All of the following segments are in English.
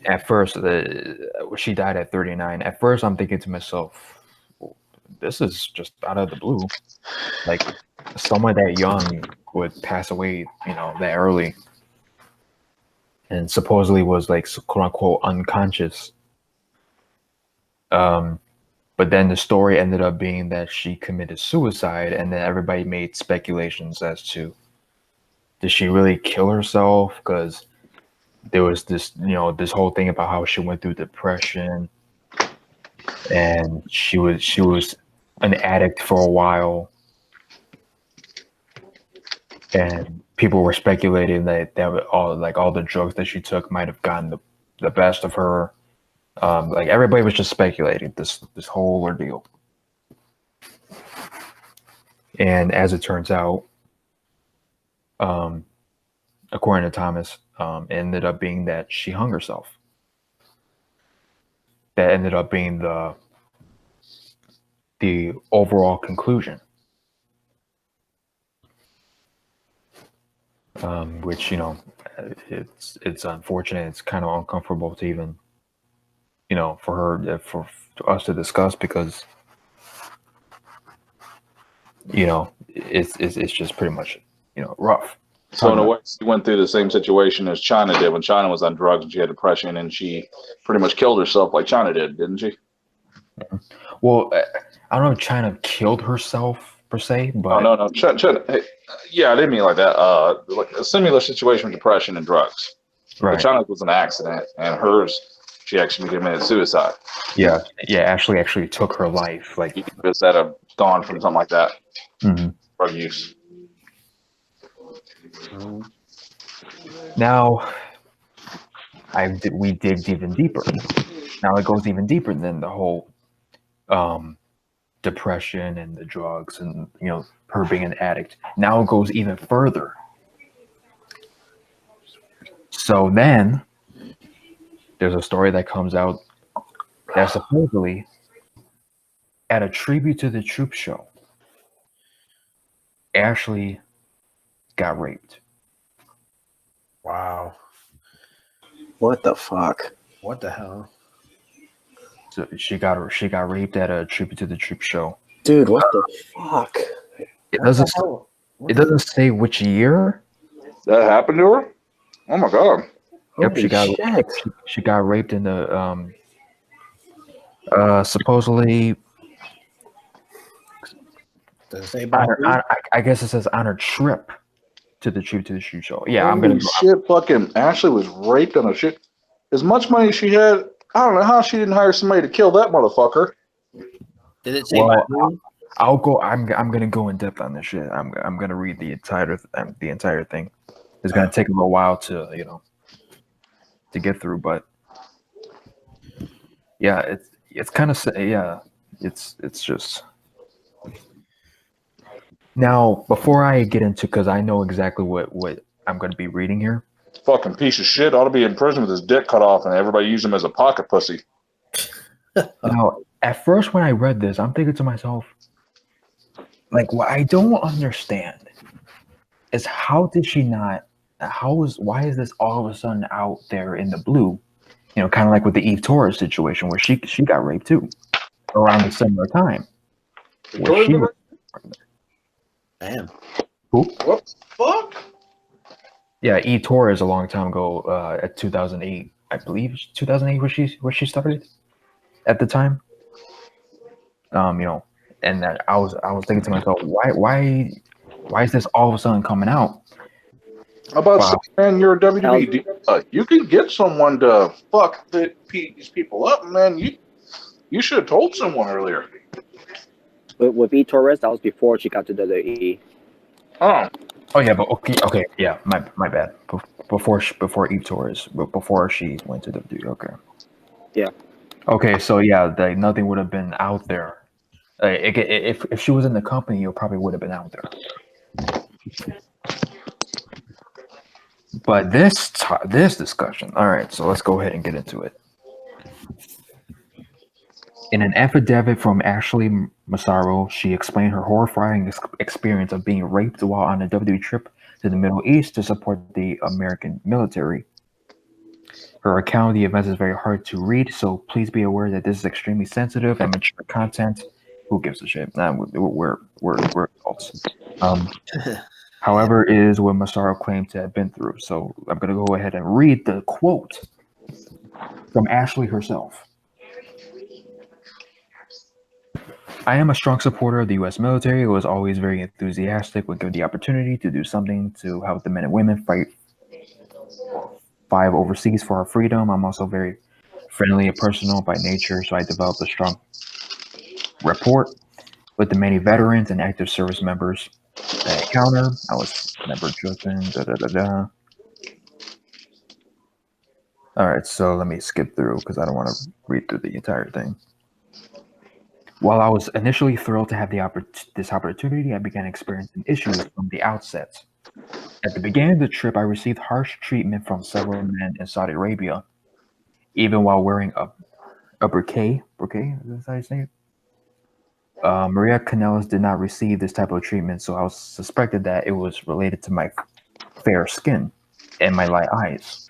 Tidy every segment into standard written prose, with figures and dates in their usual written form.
at first, she died at 39. At first, I'm thinking to myself, this is just out of the blue. Like, someone that young would pass away, that early. And supposedly was like, quote unquote, unconscious. But then the story ended up being that she committed suicide, and then everybody made speculations as to, did she really kill herself? Because there was this, this whole thing about how she went through depression, and she was an addict for a while, and people were speculating that all the drugs that she took might have gotten the best of her. Like, everybody was just speculating this whole ordeal. And as it turns out, according to Thomas, it ended up being that she hung herself. That ended up being the overall conclusion. Which, it's unfortunate. It's kind of uncomfortable to even, for us to discuss, because, it's just pretty much, rough. So in a way, she went through the same situation as China did when China was on drugs and she had depression, and she pretty much killed herself like China did, didn't she? Well, I don't know if China killed herself per se, but no. China, hey, yeah, I didn't mean like that. Like a similar situation with depression and drugs. right. But China's was an accident, and hers, she actually committed suicide. Yeah, actually took her life. Like, you just had a gone from something like that. Mm-hmm. Drug use. Now, we dig even deeper. Now it goes even deeper than the whole depression and the drugs and her being an addict. Now it goes even further. So then there's a story that comes out that supposedly at a Tribute to the Troop show, Ashley got raped. Wow. What the fuck? What the hell? So she got raped at a Tribute to the Troop show. Dude, what the fuck? It doesn't say which year. That happened to her? Oh my god. Yep, she got raped in the supposedly. Does it say I guess it says on her trip to the Tribute to the Troop show. Yeah, I'm gonna. Shit, fucking Ashley was raped on a shit. As much money as she had, I don't know how she didn't hire somebody to kill that motherfucker. Did it say? I'll go. I'm gonna go in depth on this shit. I'm gonna read the entire thing. It's gonna take a little while to to get through, but yeah, it's kind of it's just. Now, before I get into, because I know exactly what I'm going to be reading here. Fucking piece of shit ought to be in prison with his dick cut off, and everybody use him as a pocket pussy. Now, at first when I read this, I'm thinking to myself, like, what I don't understand is how did she not? Why is this all of a sudden out there in the blue? Kind of like with the Eve Torres situation, where she got raped too, around a similar time. Damn. Who? What the fuck? Yeah, Eve Torres a long time ago, at 2008, I believe 2008 where she started at the time. And that I was thinking to myself, why is this all of a sudden coming out? How about saying you're a WWE? You can get someone to fuck these people up, man. You should have told someone earlier. With E. Torres, that was before she got to WWE. Oh yeah, but okay, yeah, my bad. Before Eve Torres, before she went to WWE. Okay. Yeah. Okay, so yeah, nothing would have been out there. If she was in the company, it probably would have been out there. But this discussion. All right, so let's go ahead and get into it. In an affidavit from Ashley Massaro, she explained her horrifying experience of being raped while on a WWE trip to the Middle East to support the American military. Her account of the events is very hard to read, so please be aware that this is extremely sensitive and mature content. Who gives a shit? Nah, we're adults. However, it is what Massaro claimed to have been through. So I'm going to go ahead and read the quote from Ashley herself. I am a strong supporter of the U.S. military. I was always very enthusiastic when given the opportunity to do something to help the men and women fight overseas for our freedom. I'm also very friendly and personal by nature, so I developed a strong rapport with the many veterans and active service members that I encountered. I was never chosen. All right, so let me skip through because I don't want to read through the entire thing. While I was initially thrilled to have this opportunity, I began experiencing issues from the outset. At the beginning of the trip, I received harsh treatment from several men in Saudi Arabia, even while wearing a burqa. Burqa, is that how you say it? Maria Kanellis did not receive this type of treatment, so I was suspected that it was related to my fair skin and my light eyes.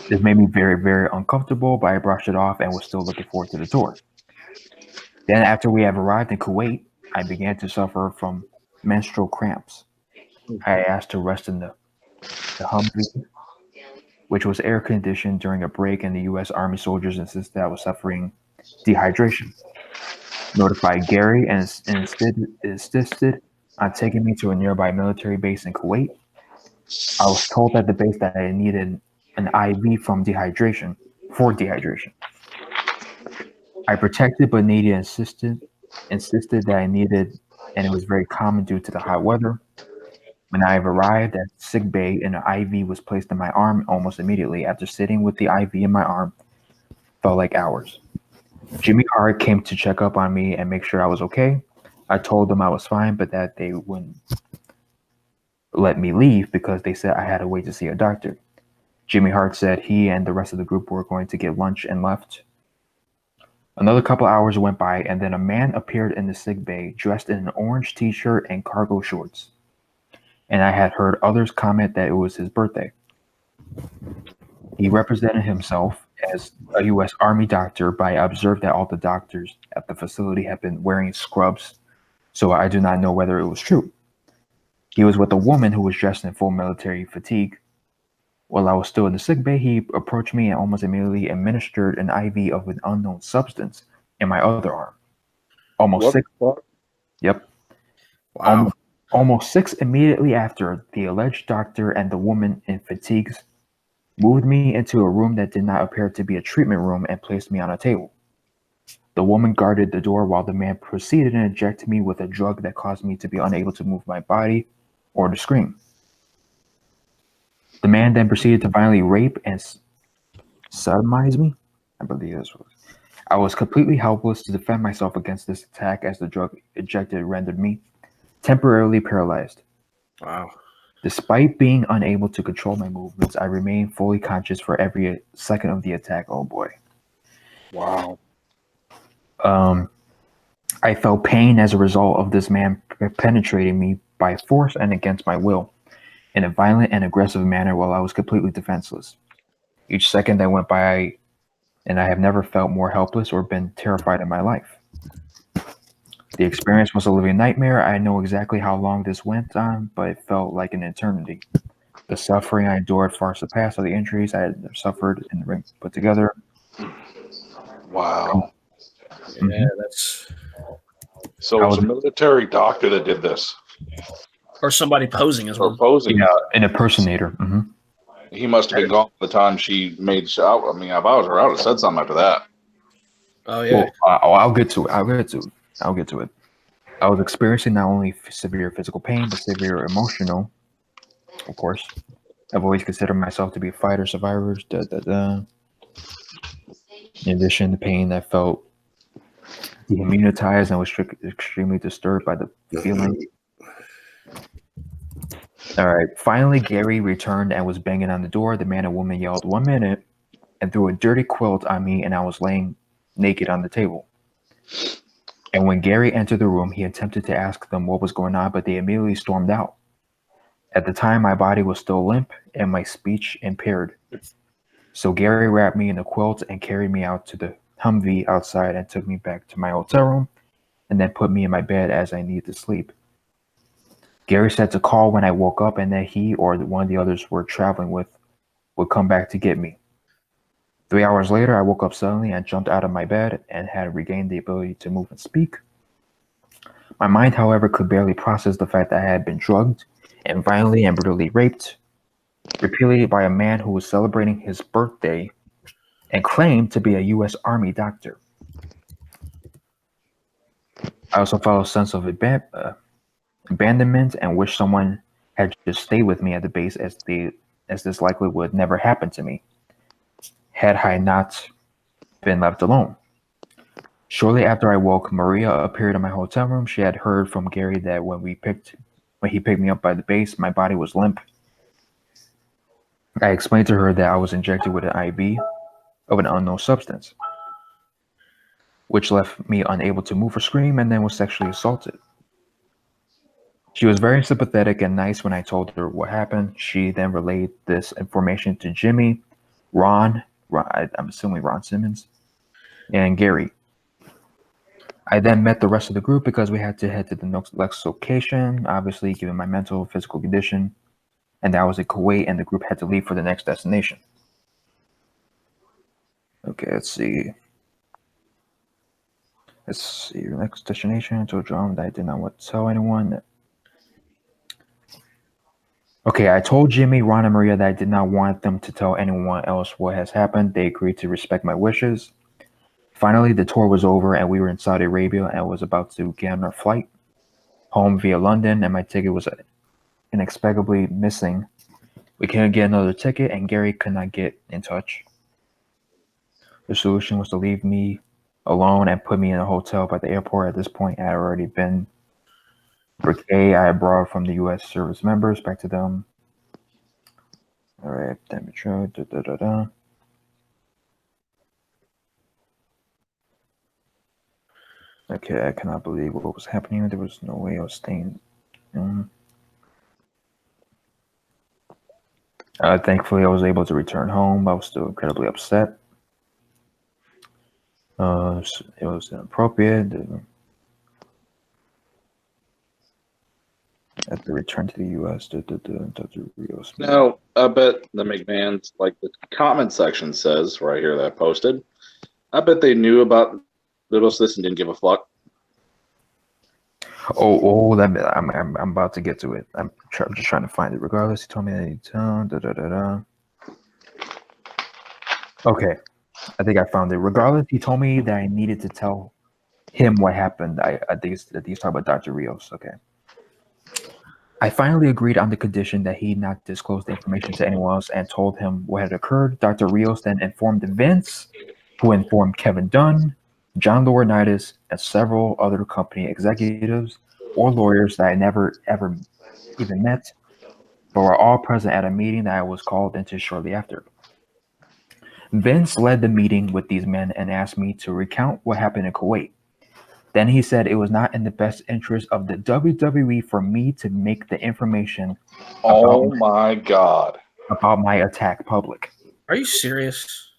This made me very, very uncomfortable, but I brushed it off and was still looking forward to the tour. Then after we have arrived in Kuwait, I began to suffer from menstrual cramps. I asked to rest in the Humvee, which was air conditioned during a break, and the U.S. Army soldiers insisted I was suffering dehydration. Notified Gary and insisted on taking me to a nearby military base in Kuwait. I was told at the base that I needed an IV for dehydration. I protested, but Nadia insisted that I needed, and it was very common due to the hot weather. When I arrived at sick bay, an IV was placed in my arm almost immediately. After sitting with the IV in my arm, felt like hours. Jimmy Hart came to check up on me and make sure I was okay. I told them I was fine, but that they wouldn't let me leave because they said I had to wait to see a doctor. Jimmy Hart said he and the rest of the group were going to get lunch and left. Another couple hours went by, and then a man appeared in the sick bay dressed in an orange t-shirt and cargo shorts. And I had heard others comment that it was his birthday. He represented himself as a U.S. Army doctor, but I observed that all the doctors at the facility had been wearing scrubs, so I do not know whether it was true. He was with a woman who was dressed in full military fatigue. While I was still in the sick bay, he approached me and almost immediately administered an IV of an unknown substance in my other arm. Yep. Wow. Almost 6 immediately after, the alleged doctor and the woman in fatigues moved me into a room that did not appear to be a treatment room and placed me on a table. The woman guarded the door while the man proceeded and injected me with a drug that caused me to be unable to move my body or to scream. The man then proceeded to violently rape and sodomize me. I believe this was. I was completely helpless to defend myself against this attack as the drug injected rendered me temporarily paralyzed. Wow. Despite being unable to control my movements, I remained fully conscious for every second of the attack. Oh boy. Wow. I felt pain as a result of this man penetrating me by force and against my will in a violent and aggressive manner while I was completely defenseless. Each second that went by, and I have never felt more helpless or been terrified in my life. The experience was a living nightmare. I know exactly how long this went on, but it felt like an eternity. The suffering I endured far surpassed all the injuries I had suffered in the ring put together. Wow. Yeah, that's. So it was a military doctor that did this. Or somebody posing as Or one. posing. Yeah, an impersonator. Mm-hmm. He must have been gone the time she made out. I mean, if I was her, I would have said something after that. Oh, yeah. Well, I'll get to it. I was experiencing not only severe physical pain, but severe emotional, of course. I've always considered myself to be a fighter, survivor. In addition, the pain I felt dehumanized and was extremely disturbed by the feeling. All right. Finally, Gary returned and was banging on the door. The man and woman yelled 1 minute and threw a dirty quilt on me, and I was laying naked on the table. And when Gary entered the room, he attempted to ask them what was going on, but they immediately stormed out. At the time, my body was still limp and my speech impaired. So Gary wrapped me in a quilt and carried me out to the Humvee outside and took me back to my hotel room and then put me in my bed as I needed to sleep. Gary said to call when I woke up and that he or one of the others we're traveling with would come back to get me. 3 hours later, I woke up suddenly and jumped out of my bed and had regained the ability to move and speak. My mind, however, could barely process the fact that I had been drugged and violently and brutally raped repeatedly by a man who was celebrating his birthday and claimed to be a U.S. Army doctor. I also felt a sense of abandonment and wished someone had just stayed with me at the base as this likely would never happen to me had I not been left alone. Shortly after I woke, Maria appeared in my hotel room. She had heard from Gary that when he picked me up by the base, my body was limp. I explained to her that I was injected with an IV of an unknown substance, which left me unable to move or scream, and then was sexually assaulted. She was very sympathetic and nice when I told her what happened. She then relayed this information to Jimmy, Ron, I'm assuming Ron Simmons, and Gary. I then met the rest of the group because we had to head to the next location, obviously given my mental and physical condition, and I was in Kuwait and the group had to leave for the next destination. Okay, let's see. Your next destination. I told John that I did not want to tell anyone. Okay, I told Jimmy, Ron, and Maria that I did not want them to tell anyone else what has happened. They agreed to respect my wishes. Finally, the tour was over and we were in Saudi Arabia and was about to get on our flight home via London, and my ticket was inexplicably missing. We couldn't get another ticket and Gary could not get in touch. The solution was to leave me alone and put me in a hotel by the airport. At this point, I had already been Brigade I had borrowed from the U.S. service members back to them. All right, temperature. Okay, I cannot believe what was happening. There was no way I was staying. Thankfully, I was able to return home. I was still incredibly upset. It was inappropriate. At the return to the U.S. Dr. Rios. Now, I bet the McMahons, like the comment section says right here that I posted, I bet they knew about this and didn't give a fuck. I'm about to get to it. I'm just trying to find it. Regardless, he told me that he Okay, I think I found it. Regardless, he told me that I needed to tell him what happened. I think he's talking about Dr. Rios. Okay. I finally agreed on the condition that he not disclose the information to anyone else and told him what had occurred. Dr. Rios then informed Vince, who informed Kevin Dunn, John Laurinaitis, and several other company executives or lawyers that I never ever even met, but were all present at a meeting that I was called into shortly after. Vince led the meeting with these men and asked me to recount what happened in Kuwait. Then he said it was not in the best interest of the WWE for me to make the information Oh my God. about my attack public. Are you serious?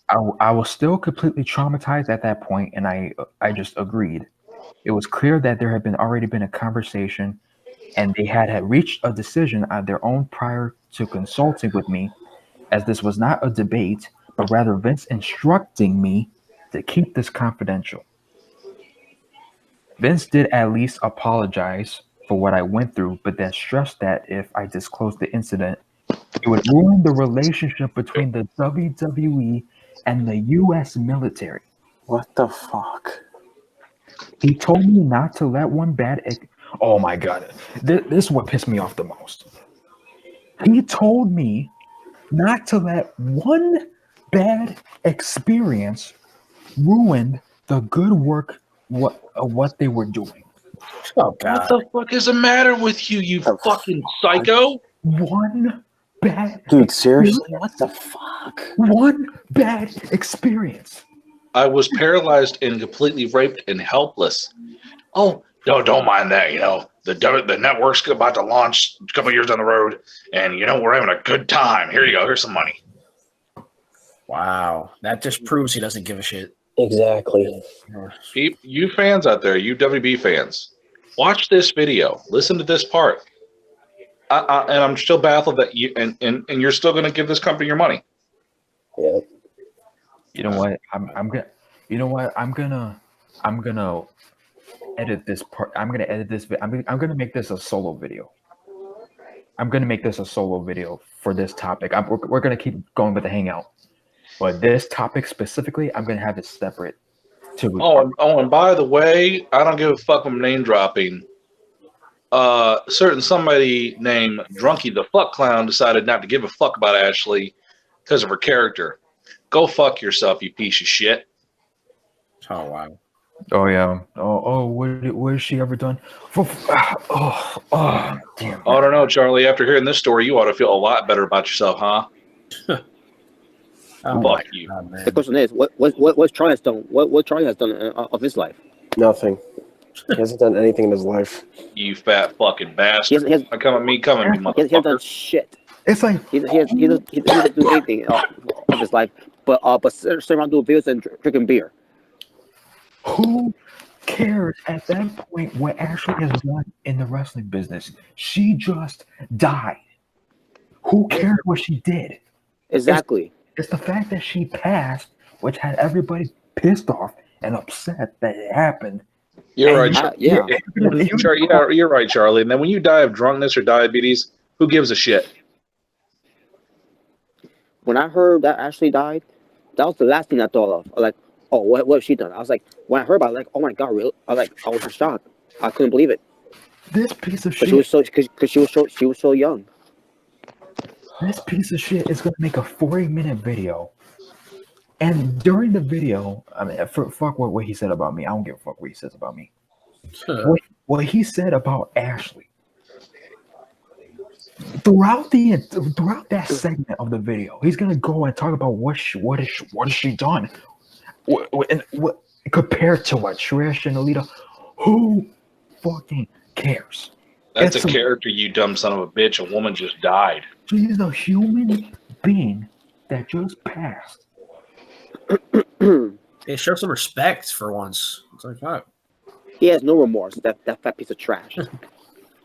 I was still completely traumatized at that point, and I just agreed. It was clear that there had already been a conversation, and they had reached a decision on their own prior to consulting with me, as this was not a debate, but rather Vince instructing me to keep this confidential. Vince did at least apologize for what I went through, but then stressed that if I disclosed the incident, it would ruin the relationship between the WWE and the U.S. military. What the fuck? He told me not to let one bad... Oh my God. This is what pissed me off the most. He told me not to let one bad experience ruin the good work of what they were doing. Oh God! What the fuck is the matter with you, you fucking psycho? One bad... Dude, seriously? What the fuck? One bad experience. I was paralyzed and completely raped and helpless. Oh, no, don't mind that, the network's about to launch a couple years down the road, and we're having a good time. Here you go. Here's some money. Wow, that just proves he doesn't give a shit. Exactly. You fans out there, you WB fans, watch this video. Listen to this part. And I'm still baffled that you and you're still going to give this company your money. Yeah. You know what? I'm gonna edit this part. I'm gonna edit this. I'm gonna make this a solo video. I'm gonna make this a solo video for this topic. We're gonna keep going with the hangout, but this topic specifically, I'm gonna have it separate. And by the way, I don't give a fuck from name dropping. Certain somebody named Drunky the Fuck Clown decided not to give a fuck about Ashley because of her character. Go fuck yourself, you piece of shit. Oh wow. Oh yeah. What has she ever done? Damn. I don't know, Charlie. After hearing this story, you ought to feel a lot better about yourself, huh? Fuck you. God, man. The question is, what Charlie has done? What Charlie has done of his life? Nothing. He hasn't done anything in his life. You fat fucking bastard. Come at me, motherfucker. He hasn't done shit. It's like He doesn't do anything of his life, but sit around doing videos and drinking beer. who cares at that point what Ashley has done in the wrestling business? She just died. Who cares what she did? Exactly. It's the fact that she passed, which had everybody pissed off and upset that it happened. You're right. Yeah. You're right, Charlie. And then when you die of drunkenness or diabetes, who gives a shit? When I heard that Ashley died, that was the last thing I thought of. Like, oh, what has she done? I was like, when I heard about it, like, oh my god, really? I was in shock. I couldn't believe it. This piece of But shit. she was so young. This piece of shit is gonna make a 40-minute video. And during the video, I mean, fuck what he said about me. I don't give a fuck what he says about me. What he said about Ashley. Throughout that segment of the video, he's gonna go and talk about what has she done, what compared to what Trish and Alita. Who fucking cares? That's a character, you dumb son of a bitch. A woman just died. She's a human being that just passed. Hey, show some respect for once. It's like, fuck. He has no remorse. That fat piece of trash.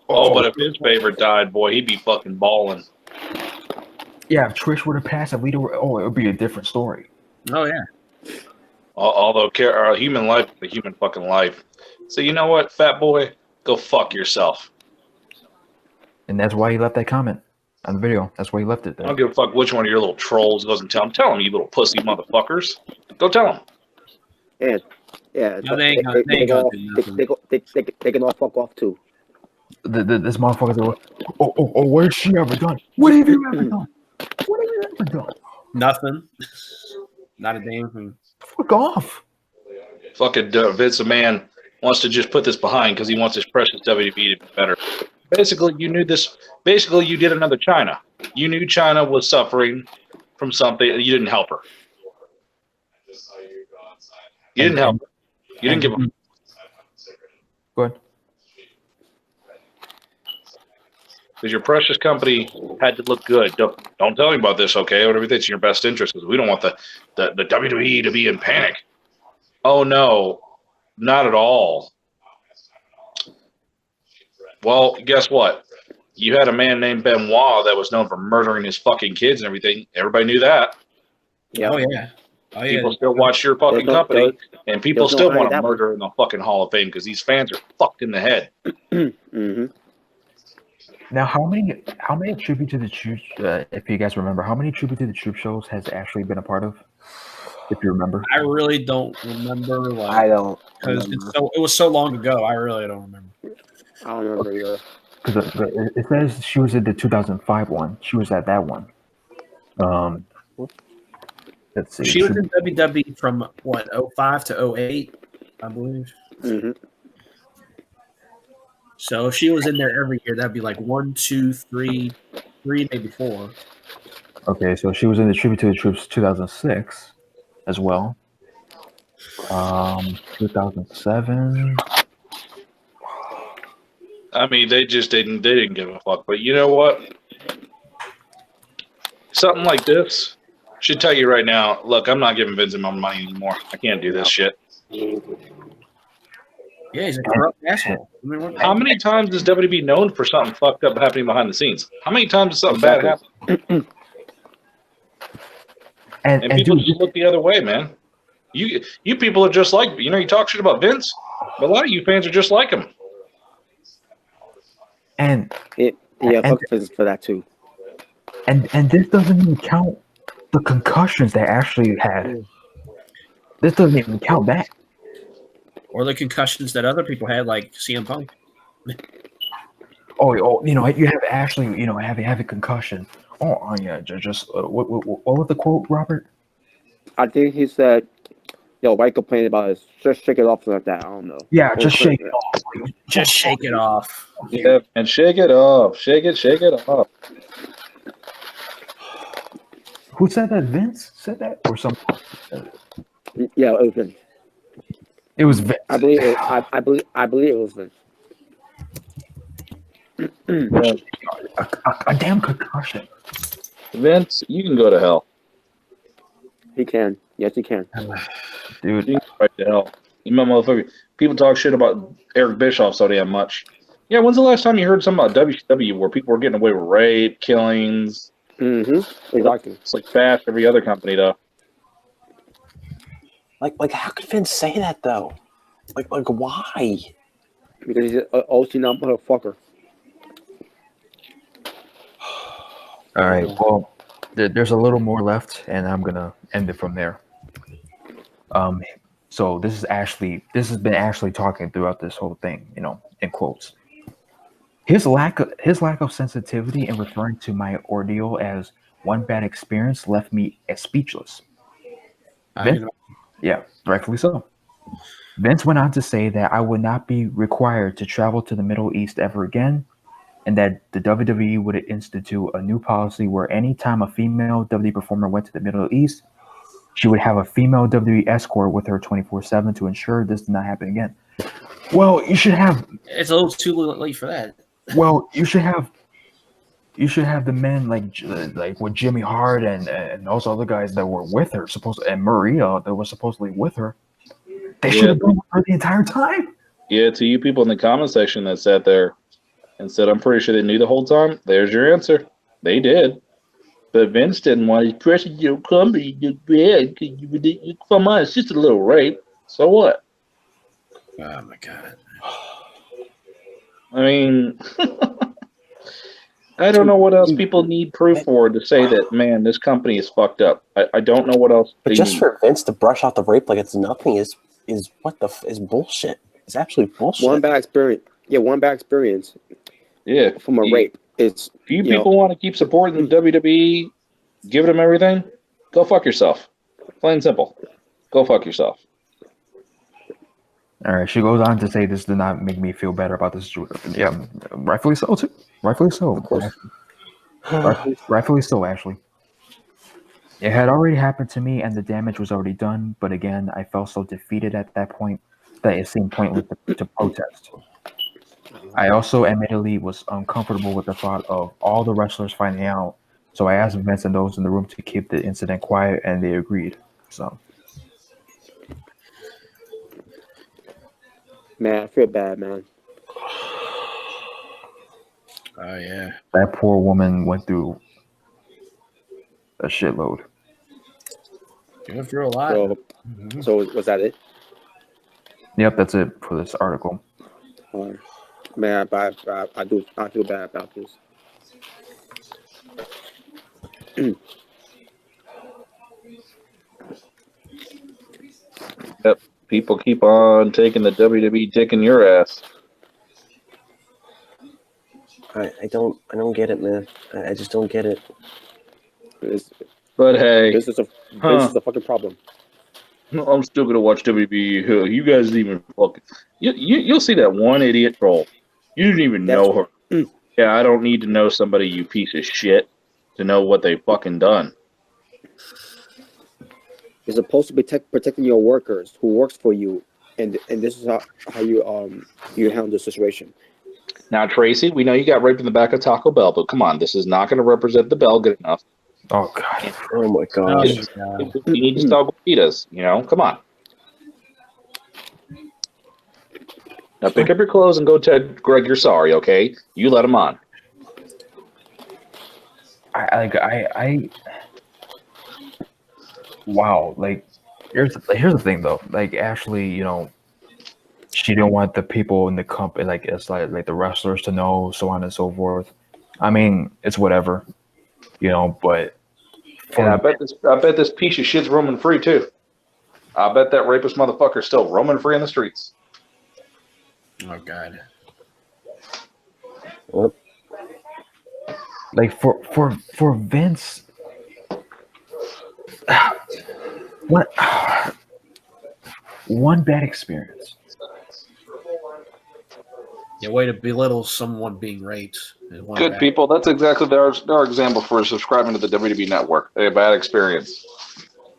Oh, but if his favorite died, boy, he'd be fucking balling. Yeah, if Trish would have passed, it would be a different story. Oh yeah. Although human life is a human fucking life. So you know what, fat boy? Go fuck yourself. And that's why he left that comment on the video. That's why he left it I there. don't give a fuck which one of your little trolls goes and tell him. Tell him, you little pussy motherfuckers. Go tell him. Yeah. No, they can all fuck off too. This motherfucker's like, what has she ever done? What have you ever done? What have you ever done? Nothing. Not a damn thing. Fuck off. Fucking Vince McMahon wants to just put this behind because he wants his precious WWE to be better. Basically, you knew this. Basically, you did another China. You knew China was suffering from something. You didn't help her. You didn't help her. You didn't give her. Go ahead. Because your precious company had to look good. Don't tell me about this, okay? Whatever it's in your best interest, because we don't want the WWE to be in panic. Oh no, not at all. Well, guess what? You had a man named Benoit that was known for murdering his fucking kids and everything. Everybody knew that. Yeah. Oh yeah. Oh yeah. People still watch your fucking company, and people still want to murder in the fucking Hall of Fame because these fans are fucked in the head. Mm-hmm. Now, how many Tribute to the Troop, if you guys remember, how many Tribute to the Troop shows has Ashley been a part of? If you remember. I really don't remember. Like, I don't. Because it was so long ago. I really don't remember. I don't remember either. Because it says she was at the 2005 one. She was at that one. Let's see. She was in WWE from what 05 to 08, I believe. Mm-hmm. So if she was in there every year, that'd be like 1, 2, 3, maybe 4. Okay, so she was in the Tribute to the Troops 2006 as well. 2007. I mean, they didn't give a fuck. But you know what? Something like this should tell you right now. Look, I'm not giving Vince my money anymore. I can't do this shit. Yeah, he's a corrupt asshole. I mean, How many times is WWE known for something fucked up happening behind the scenes? How many times does something bad happen? And people dude, just look the other way, man. You people are just like, you talk shit about Vince, but a lot of you fans are just like him. and Fuck Vince for that too. and this doesn't even count the concussions they actually had. This doesn't even count that. or the concussions that other people had, like CM Punk. Oh, you have actually, have a concussion. Oh yeah, just what was the quote, Robert? I think he said, "Yo, why complain about it? Just shake it off like that." I don't know. Yeah, just shake it off. Just shake it off. Yeah, and shake it off. Shake it off. Who said that? Vince said that, or something? Yeah, it was Vince. It was Vince. I believe it was Vince. A damn concussion. Vince, you can go to hell. He can. Yes, he can. Dude, You can go right to hell. You motherfucker. People talk shit about Eric Bischoff so damn much. Yeah, when's the last time you heard something about WCW where people were getting away with rape, killings? Mm-hmm. Exactly. It's like fast every other company, though. Like, how could Vince say that though? Like, why? Because he's an OC motherfucker. all right. Well, there's a little more left, and I'm gonna end it from there. So this has been Ashley talking throughout this whole thing, in quotes. His lack of sensitivity in referring to my ordeal as one bad experience left me speechless. Yeah, rightfully so. Vince went on to say that I would not be required to travel to the Middle East ever again, and that the WWE would institute a new policy where any time a female WWE performer went to the Middle East, she would have a female WWE escort with her 24/7 to ensure this did not happen again. Well, you should have. It's a little too late for that. Well, you should have the men like with Jimmy Hart and those other guys that were with her, and Maria that was supposedly with her. They should have been with her the entire time. Yeah, to you people in the comment section that sat there and said, I'm pretty sure they knew the whole time, there's your answer. They did. But Vince didn't want his pressure your company to bad. Come on, it's just a little rape. So what? Oh my god. I mean, I don't know what else people need proof for to say that, man, this company is fucked up. I don't know what else. But just for Vince to brush out the rape like it's nothing is bullshit. It's absolute bullshit. One bad experience. Yeah, one bad experience. Yeah, from a rape. It's if you people want to keep supporting WWE, giving them everything, go fuck yourself. Plain and simple. Go fuck yourself. All right. She goes on to say this did not make me feel better about this. Yeah, rightfully so too. Rightfully so. Of course. Rightfully so, Ashley. It had already happened to me, and the damage was already done. But again, I felt so defeated at that point that it seemed pointless to protest. I also admittedly was uncomfortable with the thought of all the wrestlers finding out. So I asked Vince and those in the room to keep the incident quiet, and they agreed. So. Man, I feel bad, man. Oh yeah. That poor woman went through a shitload. You went through a lot. So was that it? Yep, that's it for this article. Man, I feel bad about this. Yep. People keep on taking the WWE dick in your ass. I don't get it, man. I just don't get it. But hey, this is a fucking problem. I'm still gonna watch WWE. You guys didn't even fucking. You'll see that one idiot troll. You didn't even know her. Yeah, I don't need to know somebody, you piece of shit, to know what they fucking done. You're supposed to be protecting your workers who works for you, and this is how you handle the situation. Now, Tracy, we know you got raped in the back of Taco Bell, but come on, this is not going to represent the Bell good enough. Oh god. Oh my Oh, gosh. God. You need to stop Gorditas, come on. Now pick up your clothes and go tell Greg you're sorry, okay? You let him on. I wow, like here's the thing though. Like Ashley, she didn't want the people in the company, like it's like the wrestlers to know, so on and so forth. I mean, it's whatever, but And I bet this piece of shit's roaming free too. I bet that rapist motherfucker's still roaming free in the streets. Oh, God. Well, like for Vince, what one bad experience. Yeah, way to belittle someone being raped. is one Good bad- people. That's exactly our example for subscribing to the WWE Network. A bad experience.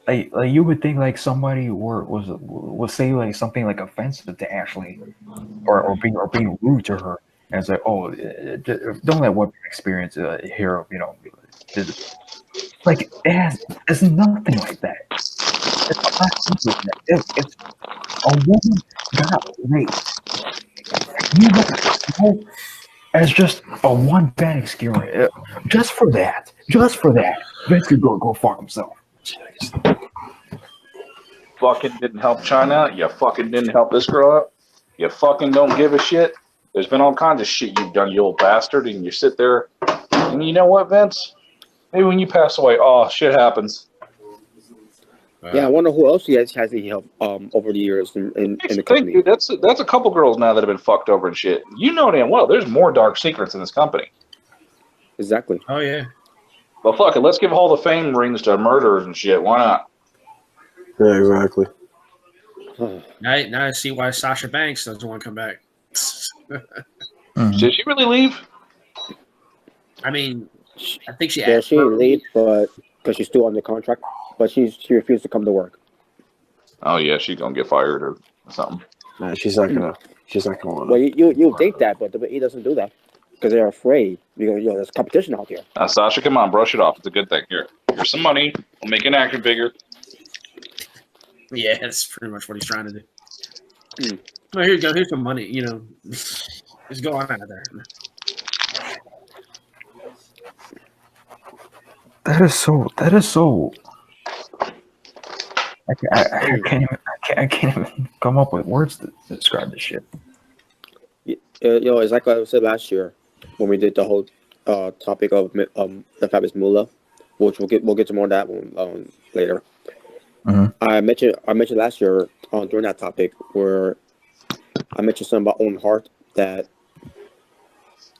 Like you would think like somebody was say like something like offensive to Ashley, or being rude to her, and it's like, oh, don't let one experience here, like it's nothing like that. It's not simple as that. It's a woman got raped. You don't know as just a one bad experience. Just for that, Vince could go fuck himself. Jeez. Fucking didn't help China. You fucking didn't help this girl out. You fucking don't give a shit. There's been all kinds of shit you've done, you old bastard, and you sit there. And you know what, Vince? Maybe when you pass away, shit happens. Yeah, I wonder who else he has any help over the years in the Think, company. dude, that's a couple girls now that have been fucked over and shit. You know damn well there's more dark secrets in this company. Exactly. Oh, yeah. But fuck it, let's give all the fame rings to murderers and shit. Why not? yeah, exactly. Now I see why Sasha Banks doesn't want to come back. Did she really leave? I mean, I think she Yeah, she didn't leave, but because she's still under contract, but she refused to come to work. Oh yeah, she's gonna get fired or something. Nah, she's not gonna want Well, to. you think that, but he doesn't do that because they're afraid. Because there's competition out here. Sasha, come on, brush it off. It's a good thing. Here's some money. We'll make an action figure. Yeah, that's pretty much what he's trying to do. Well, here you go. Here's some money. Just go on out of there. That is so. I can't even come up with words to describe this shit. It's like I said last year when we did the whole topic of the Fabulous Moolah, which we'll get to more of that one later. Mm-hmm. I mentioned last year during that topic where I mentioned something about Owen Hart that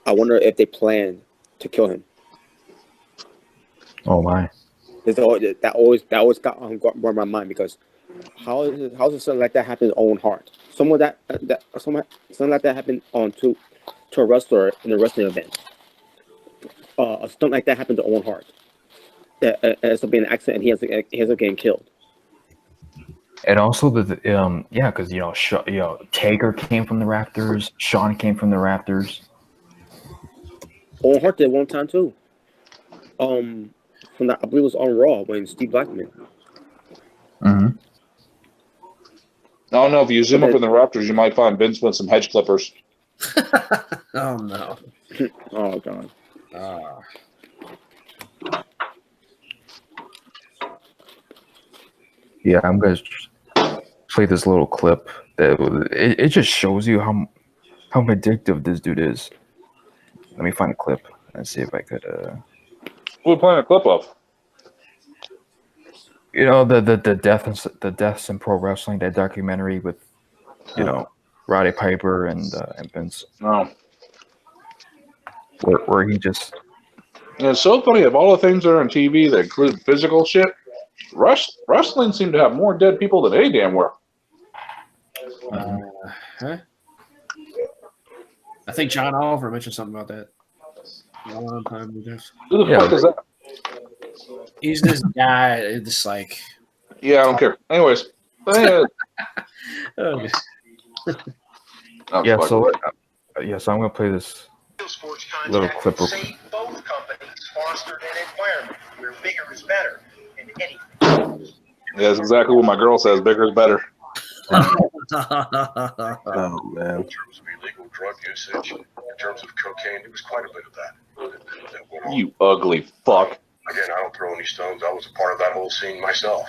I wonder if they planned to kill him. Oh my! That always got on my mind because how does something like that happen to Owen Hart? Something like that happened to a wrestler in a wrestling event. Something like that happened to Owen Hart. It's being an accident, and he ends up getting killed. And also because Taker came from the Raptors, Sean came from the Raptors. Owen Hart did one time too. From that, I believe it was on Raw when Steve Blackman. Mm-hmm. I don't know. If you zoom up in the Raptors, you might find Vince with some hedge clippers. Oh no! Oh god! Yeah, I'm gonna play this little clip that it just shows you how addictive this dude is. Let me find a clip and see if I could. What are we playing a clip of? The deaths in pro wrestling, that documentary with Roddy Piper and Vince, No. where he just. And it's so funny. Of all the things that are on TV that include physical shit, wrestling seemed to have more dead people than any damn where. I think John Oliver mentioned something about that. A long time ago. Who the fuck is that? He's this guy. It's like. Yeah, I don't care. Anyways. Okay. Yeah, so So I'm gonna play this little clip. Both companies fostered an environment where bigger is better in anything. Yeah, that's exactly what my girl says. Bigger is better. Oh man. In terms of illegal drug usage, in terms of cocaine, there was quite a bit of that went on. You ugly fuck. Again, I don't throw any stones. I was a part of that whole scene myself.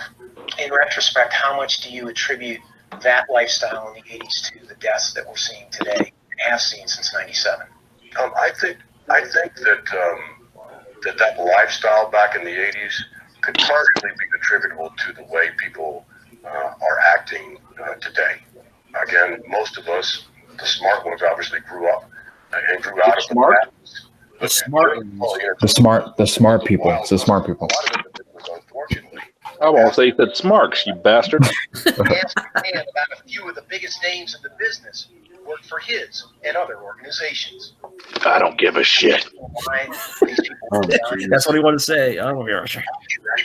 In retrospect, how much do you attribute that lifestyle in the 80s to the deaths that we're seeing today and have seen since 97? I think that lifestyle back in the 80s could partially be attributable to the way people are acting today. Again, most of us, the smart ones, obviously grew up and grew out of Smart? The smart ones. The smart people. It's the smart people. A lot of it was, unfortunately. I won't say that smarks, you bastard. Ask McMahon about a few of the biggest names in the business who worked for his and other organizations. I don't give a shit. That's what he wanted to say. I don't know. You ask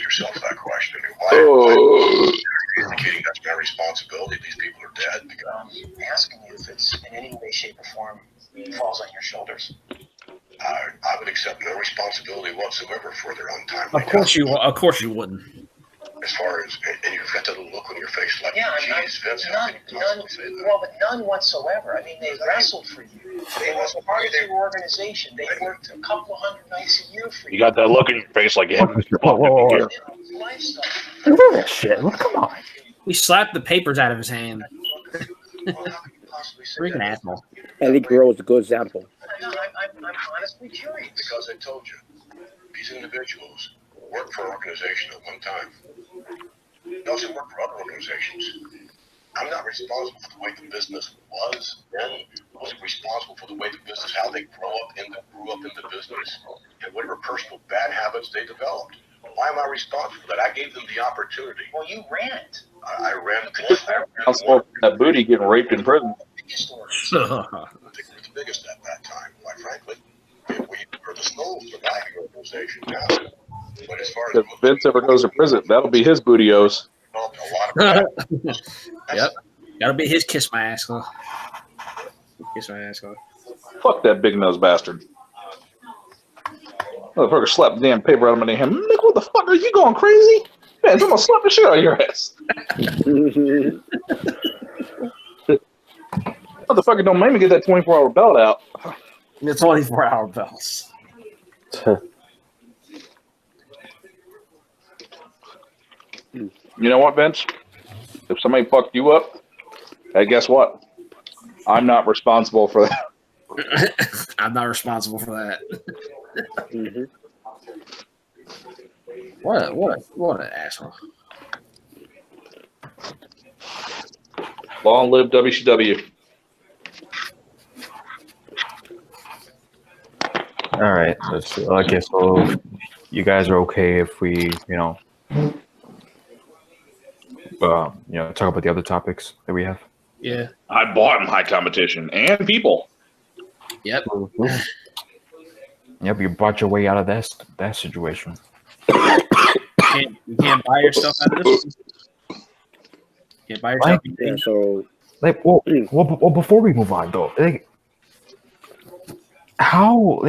yourself that question. Oh. Indicating that's my responsibility. These people are dead. Asking you if it's in any way, shape, or form falls on your shoulders. I would accept no responsibility whatsoever for their untimely Of course you. Of course you wouldn't. As far as, and you've got that little look on your face like, geez, Vince, none, well, but none whatsoever. I mean, they wrestled for you. They were part of your organization. They worked a couple of hundred nights a year for you. You got that look in your face like you haven't Whoa. Shit, come on. We slapped the papers out of his hand. Freaking asshole. Eddie Guerrero was a good example. I'm honestly curious. Because I told you, these individuals worked for an organization at one time. They also worked for other organizations. I'm not responsible for the way the business was then. I wasn't responsible for the way the business, how they grew up in the business, and whatever personal bad habits they developed. Why am I responsible for that? I gave them the opportunity. Well, you ran it. I ran it. That booty getting raped in prison. The biggest at that time, quite frankly. We are the sole surviving organization now. But as far as If Vince ever goes to prison, that'll be his bootios. Yep. That'll be his kiss my ass. Huh? Kiss my ass. Huh? Fuck that big nose bastard. Motherfucker slapped the damn paper out of my hand. Nick, what the fuck? Are you going crazy? Man, I'm gonna slap the shit out of your ass. Motherfucker, don't make me get that 24-hour belt out. The 24-hour bells. You know what, Vince? If somebody fucked you up, hey, guess what? I'm not responsible for that. I'm not responsible for that. Mm-hmm. What an asshole. Long live WCW. All right. Okay, so you guys are okay if we, talk about the other topics that we have? Yeah. I bought in high competition and people. Yep. Yep, you bought your way out of that situation. You can't buy yourself out of this. Can't buy yourself. Yeah, so Well, before we move on though, how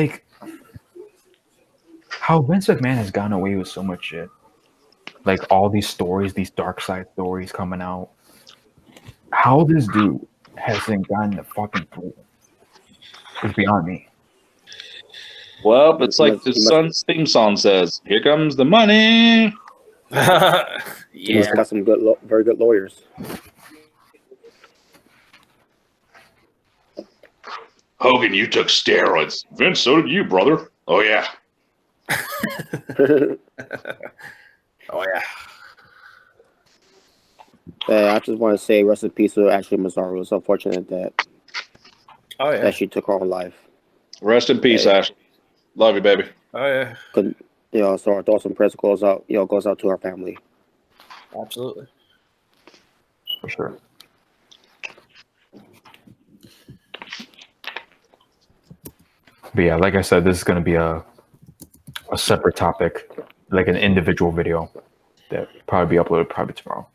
Vince McMahon has gotten away with so much shit, like all these stories, these dark side stories coming out. How this dude hasn't gotten the fucking fool is beyond me. Well, it's like the Sun's theme song says, "Here comes the money." He's got some very good lawyers. Hogan, you took steroids. Vince, so did you, brother. Oh yeah. Oh yeah. I just want to say rest in peace to Ashley Massaro. It's unfortunate that that she took her own life. Rest in peace, Ash. Love you, baby. Oh yeah. So our thoughts and prayers goes out to our family. Absolutely. For sure. But yeah, like I said, this is going to be a separate topic, like an individual video that probably be uploaded probably tomorrow.